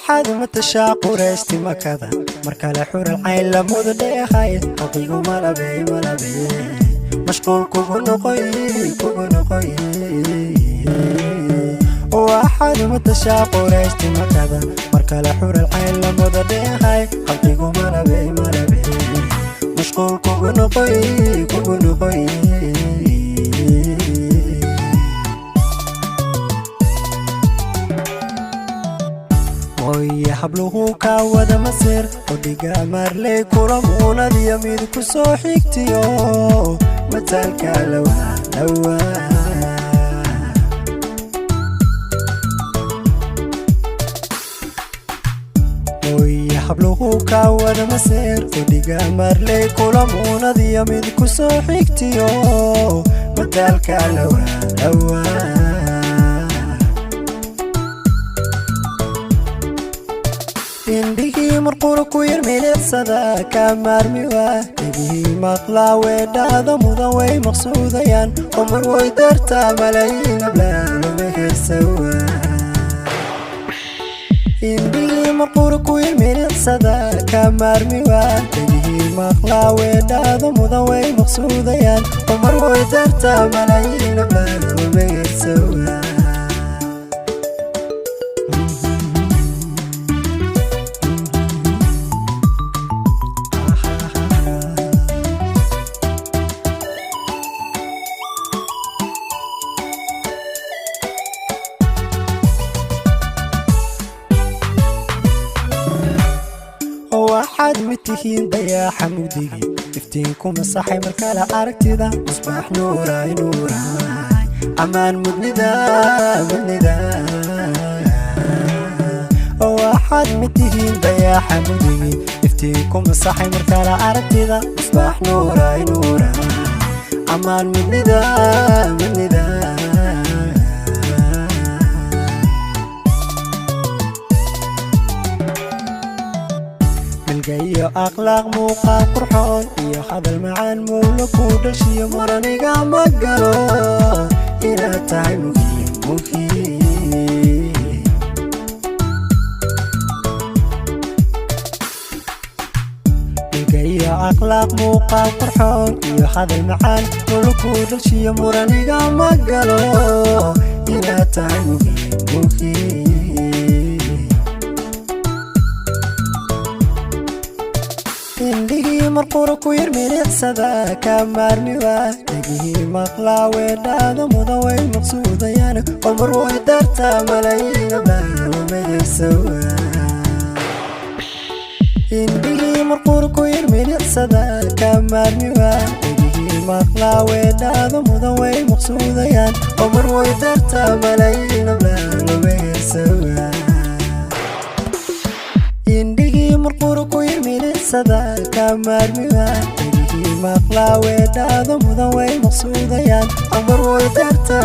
واحد متشاق ورشتي مكذا مركل حور العين لمود ديخاي حقيقو ملبي مشغول كوكو نقوي واحد متشاق ورشتي مكذا مركل حور العين لمود ديخاي حقيقو ملبي مشغول كوكو نقوي ويا حبلوه كاودا مسير وديقا مارلي كورمونا دي يميد كسو حيكتيو متالكا لوا ويا حبلوه كاودا مسير وديقا مارلي كورمونا دي يميد كسو حيكتيو متالكا لوا indhihii marqura ku yarmeelay sada ka marmiwa idii maqla weedada mudan way maqsuudayaan umar way darta malayn ablaan mehersawa indhihii marqura ku yarmeelay sada ka marmiwa idii maqla weedada mudan way maqsuudayaan umar way darta malayn ablaan mehersawa واحد متهين ضياع حمودي افتينكم الصحي مركالة عركتدا مصباح نوراي أمان مدندا واحد متهين ضياع حمودي افتينكم الصحي مركالة عركتدا مصباح نوراي أمان مدندا جاي أخلاق موقع قرحون يا هذا المعان مولك ودشي مرانيقا مقالو إلى تاي مخي جاي أخلاق موقع قرحون يا هذا المعان مولك ودشي مرانيقا مقالو إلى تاي مخي indhihii marqura ku yarmeelay sada ka marmiwa idii maqla weedada mudan way maqsuudayaan umar way darta malayn ablaan mehersawa indhihii marqura ku yarmeelay sada ka marmiwa idii maqla weedada mudan way maqsuudayaan umar way darta malayn ablaan mehersawa indhihii marqura ku yarmeelay sada ka marmiwa idii maqla weedada mudan way maqsuudayaan umar way darta